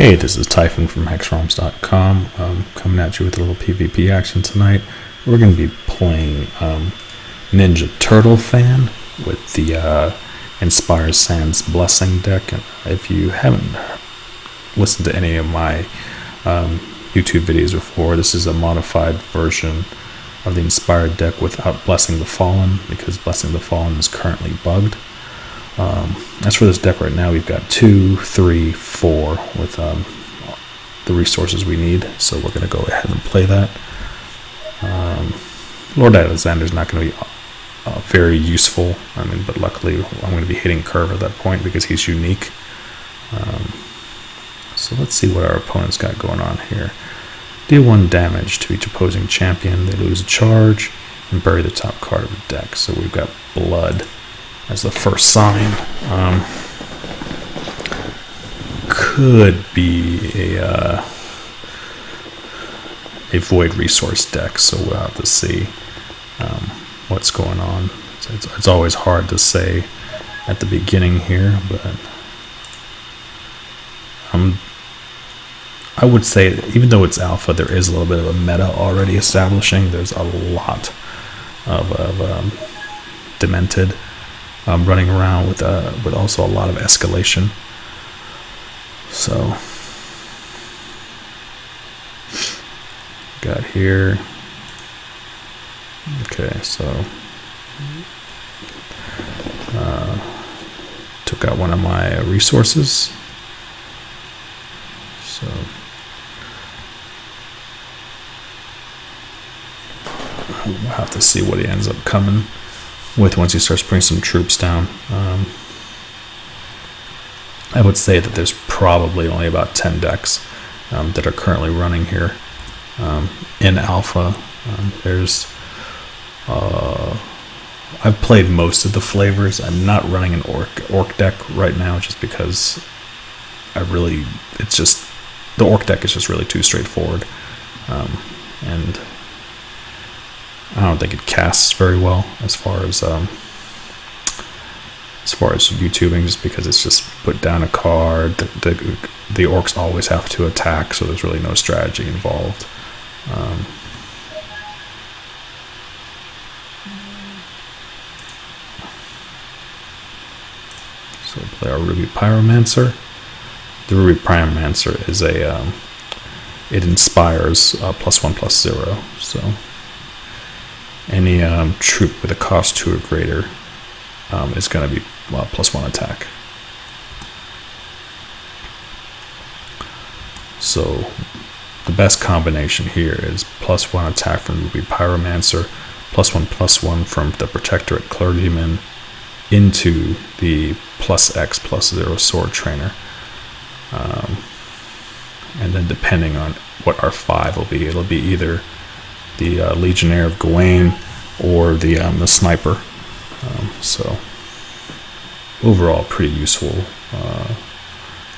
Hey, this is Typhon from HEXRealms.com, coming at you with a little PvP action tonight. We're going to be playing NinjaTurtleFan with the Inspire Sands Blessing deck. And if you haven't listened to any of my YouTube videos before, this is a modified version of the Inspired deck without Blessing the Fallen, because Blessing the Fallen is currently bugged. As for this deck right now, we've got 2, 3, 4 with the resources we need, so we're going to go ahead and play that. Lord Alexander is not going to be very useful, but luckily I'm going to be hitting curve at that point because he's unique. So let's see what our opponent's got going on here. Deal 1 damage to each opposing champion. They lose a charge and bury the top card of the deck. So we've got blood as the first sign. Could be a void resource deck, so we'll have to see what's going on. It's always hard to say at the beginning here, but I would say that even though it's alpha, there is a little bit of a meta already establishing. There's a lot of Demented running around with also a lot of escalation. So got here. Okay, so took out one of my resources. So we'll have to see what he ends up coming with once he starts putting some troops down. I would say that there's probably only about 10 decks that are currently running here in alpha. I've played most of the flavors. I'm not running an orc deck right now just because the orc deck is just really too straightforward, and I don't think it casts very well as far as YouTubing, just because it's just put down a card. The orcs always have to attack, so there's really no strategy involved. So we'll play our Ruby Pyromancer. The Ruby Pyromancer is it inspires +1/+0. So any troop with a cost 2 or greater is going to be +1 attack. So the best combination here is +1 attack from Ruby Pyromancer, +1/+1 from the Protectorate Clergyman into the +X/+0 Sword Trainer. And then depending on what our 5 will be, it'll be either the Legionnaire of Gawain or the Sniper. So overall, pretty useful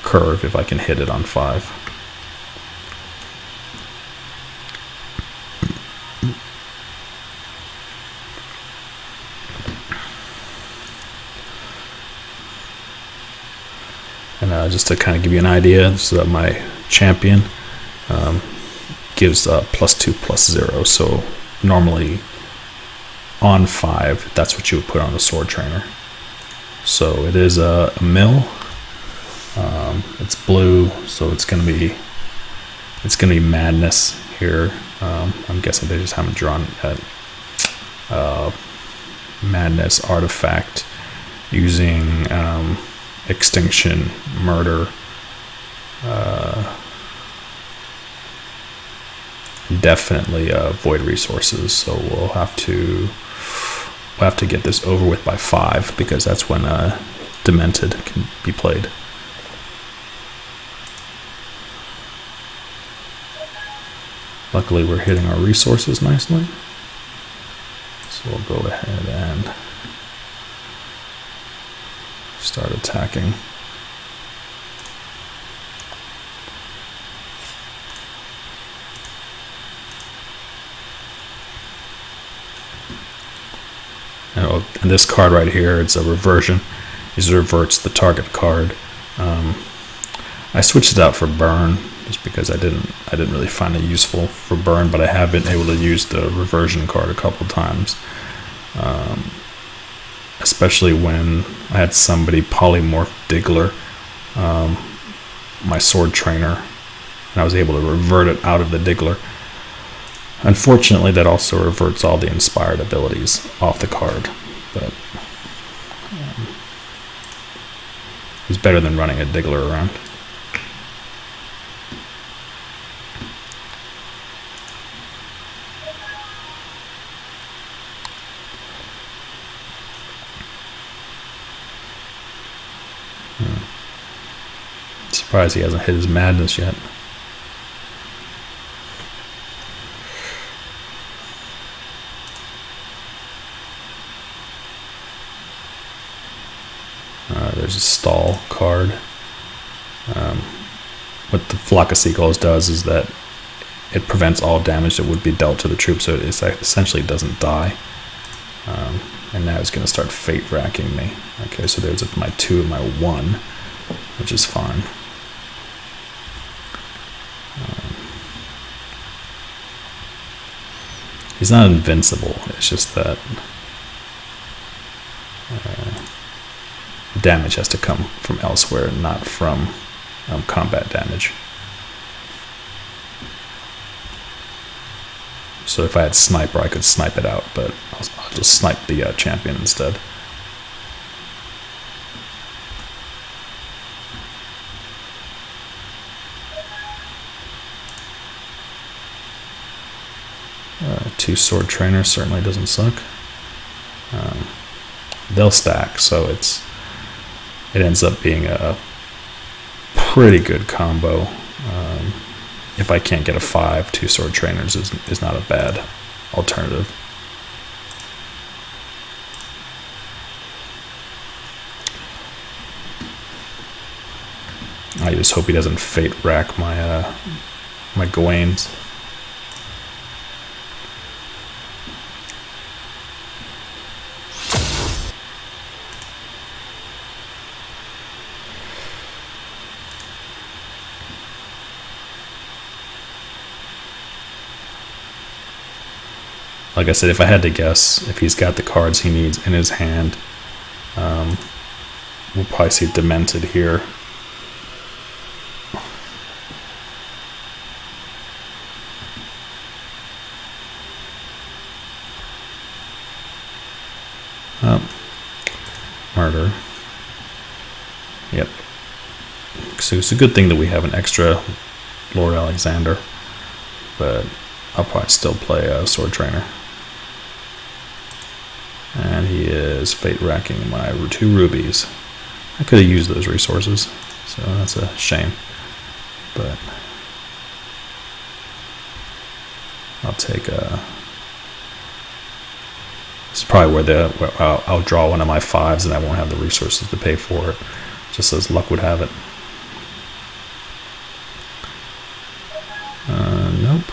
curve if I can hit it on 5. And just to kind of give you an idea, this is my champion gives +2/+0. So normally on 5, that's what you would put on the Sword Trainer. So it is a mill. It's blue, so it's gonna be madness here. I'm guessing they just haven't drawn that madness artifact using extinction, murder, definitely void resources. So we'll have to get this over with by 5, because that's when Demented can be played. Luckily we're hitting our resources nicely, so we'll go ahead and start attacking. And this card right here, it's a reversion. It reverts the target card. I switched it out for burn just because I didn't really find it useful for burn, but I have been able to use the reversion card a couple times, especially when I had somebody polymorph Diggler, my sword trainer, and I was able to revert it out of the Diggler. Unfortunately, that also reverts all the inspired abilities off the card, but it's better than running a Diggler around. Surprised he hasn't hit his madness yet. There's a stall card. What the Flock of Seagulls does is that it prevents all damage that would be dealt to the troop, so it essentially doesn't die. And now it's going to start fate racking me. Okay, so there's my 2 and my 1, which is fine. He's not invincible, it's just that damage has to come from elsewhere, not from combat damage. So if I had Sniper, I could snipe it out, but I'll just snipe the champion instead. Two sword trainers certainly doesn't suck. They'll stack, so it ends up being a pretty good combo. If I can't get a 5, 2 sword trainers is not a bad alternative. I just hope he doesn't fate rack my my Gawains. Like I said, if I had to guess, if he's got the cards he needs in his hand, we'll probably see Demented here. Murder. Yep. So it's a good thing that we have an extra Lord Alexander, but I'll probably still play a sword trainer. And he is fate racking my 2 rubies. I could have used those resources, so that's a shame. But I'll take a. This is probably where I'll draw one of my 5s and I won't have the resources to pay for it, just as luck would have it. Nope.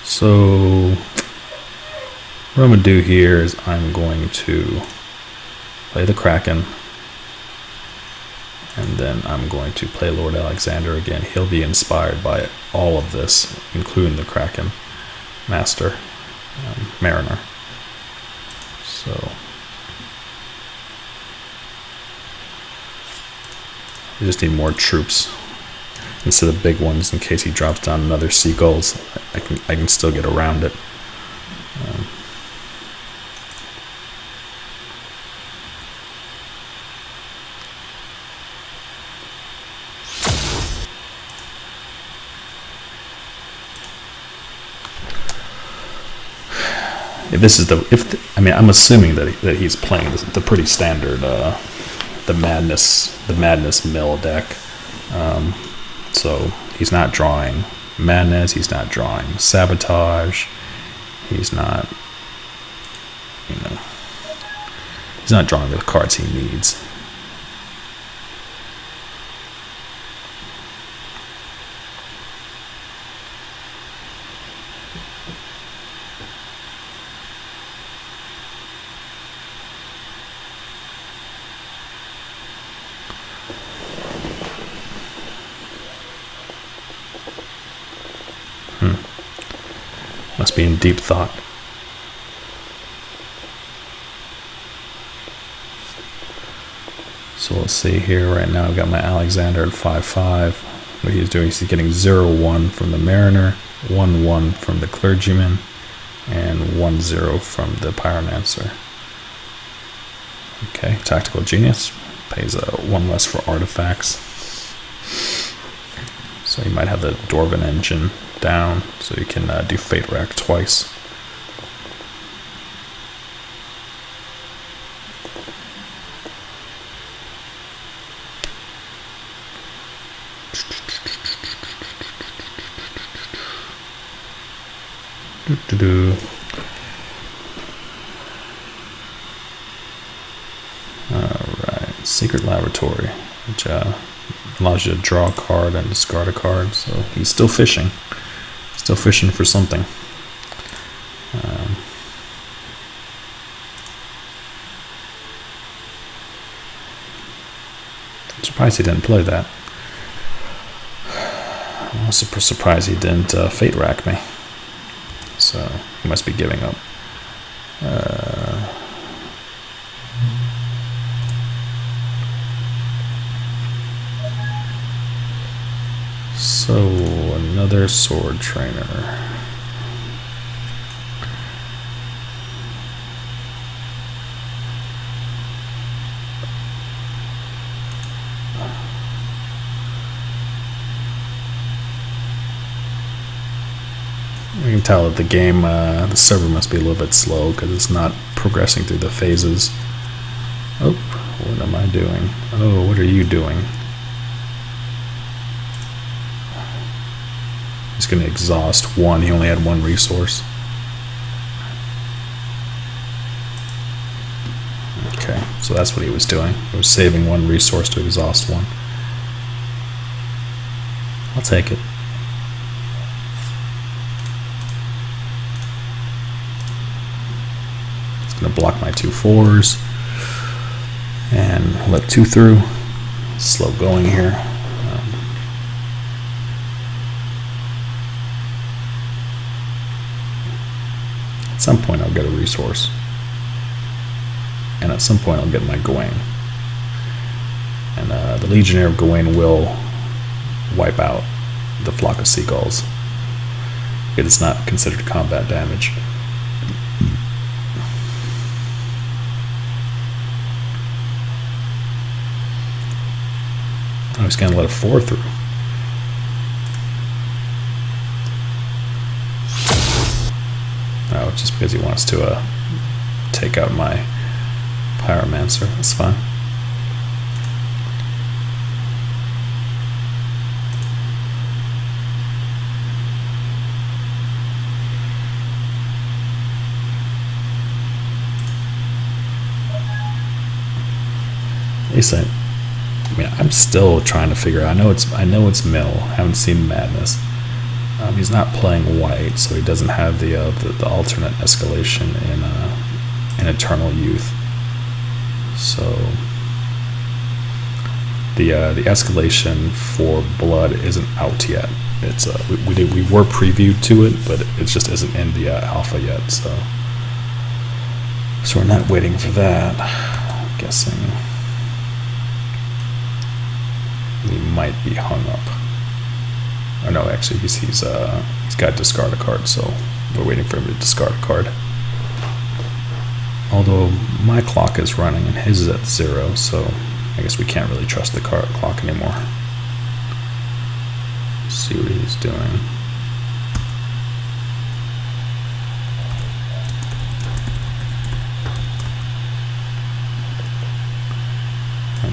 So what I'm going to do here is I'm going to play the Kraken, and then I'm going to play Lord Alexander again. He'll be inspired by all of this, including the Kraken Master Mariner. So I just need more troops instead of big ones in case he drops down another Seagulls. I can still get around it. I'm assuming that he's playing the pretty standard the madness mill deck. So he's not drawing madness, he's not drawing sabotage, he's not drawing the cards he needs. Must be in deep thought. So let's see here. Right now I've got my Alexander at 5-5. What he's doing is he's getting 0-1 from the Mariner, 1-1 from the Clergyman, and 1-0 from the Pyromancer. Okay, Tactical Genius pays 1 less for artifacts. So you might have the Dwarven engine down, so you can do Fate Rack twice. Alright, Secret Laboratory, which allows you to draw a card and discard a card, so he's still fishing. Still fishing for something. I'm surprised he didn't play that. I'm also surprised he didn't Fate Rack me. So he must be giving up. So another sword trainer. You can tell that the game, the server must be a little bit slow because it's not progressing through the phases. Oh, what am I doing? Oh, what are you doing? He's going to exhaust 1. He only had 1 resource. Okay, so that's what he was doing. He was saving 1 resource to exhaust 1. I'll take it. Gonna block my 2 4s and let 2 through. Slow going here. At some point I'll get a resource, and at some point I'll get my Gawain, and the Legionnaire of Gawain will wipe out the flock of seagulls. It's not considered combat damage. I was going to let a 4 through. Oh, just because he wants to take out my Pyromancer. That's fine. I'm still trying to figure out. I know it's Mill. I haven't seen Madness. He's not playing white, so he doesn't have the alternate escalation in Eternal Youth. So the escalation for Blood isn't out yet. It's we were previewed to it, but it just isn't in the alpha yet. So we're not waiting for that. I'm guessing. He might be hung up. Oh no, actually he's got to discard a card, so we're waiting for him to discard a card. Although my clock is running and his is at 0, so I guess we can't really trust the clock anymore. Let's see what he's doing.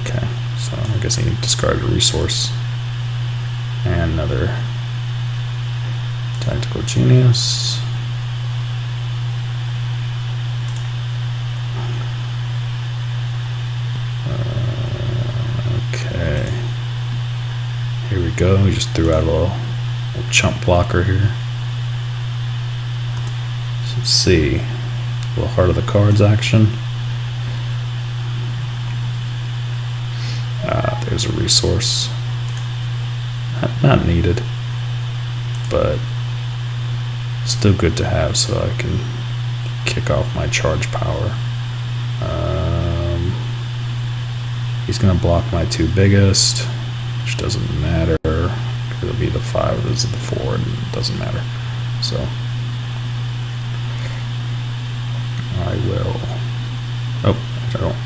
Okay. So I guess he discarded a resource. And another Tactical Genius. Okay. Here we go. We just threw out a little chump blocker here. So let's see. A little Heart of the Cards action. There's a resource. Not needed, but Still good to have, so I can kick off my charge power. He's gonna block my 2 biggest, which doesn't matter. It'll be the 5, this is the 4, and it doesn't matter. So I will. Oh, I don't.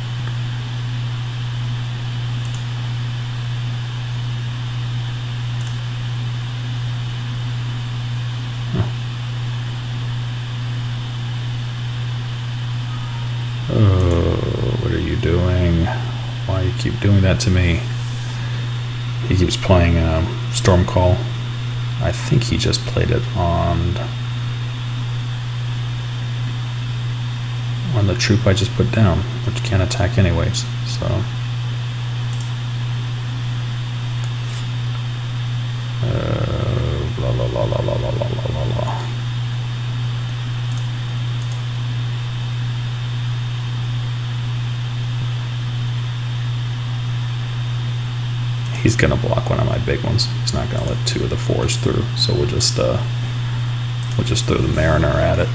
Oh, what are you doing? Why you keep doing that to me? He keeps playing Storm Call. I think he just played it on the troop I just put down, which can't attack anyways. So blah blah blah blah blah blah blah blah blah. He's gonna block one of my big ones. He's not gonna let 2 of the 4s through. So we'll just throw the Mariner at it.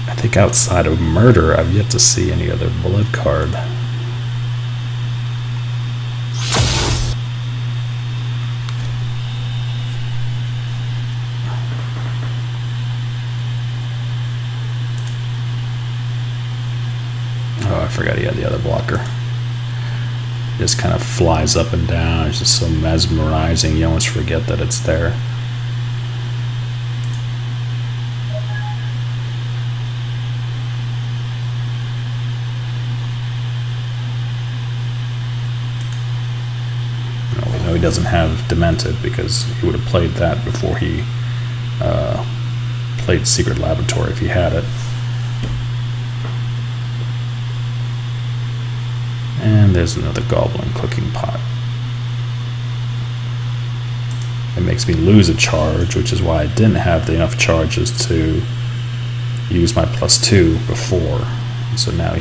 I think outside of Murder, I've yet to see any other blood card. Oh, I forgot he had the other blocker. He just kind of flies up and down. It's just so mesmerizing. You almost forget that it's there. We know he doesn't have Demented because he would have played that before he played Secret Laboratory if he had it. And there's another Goblin Cooking Pot. It makes me lose a charge, which is why I didn't have enough charges to use my +2 before. So now I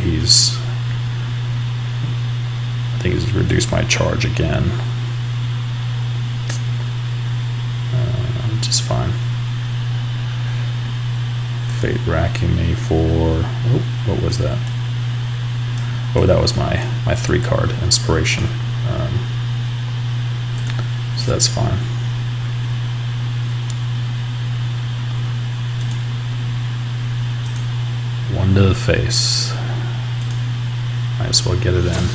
think he's reduced my charge again. Which is fine. Fate racking me for, oh, what was that? Oh, that was my 3-card inspiration. So that's fine. One to the face. Might as well get it in.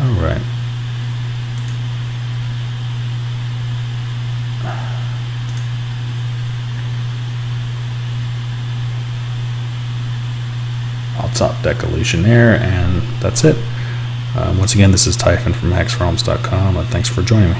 All right. I'll top deck a Legionnaire, and that's it. Once again, this is Typhon from HEXRealms.com. Thanks for joining me.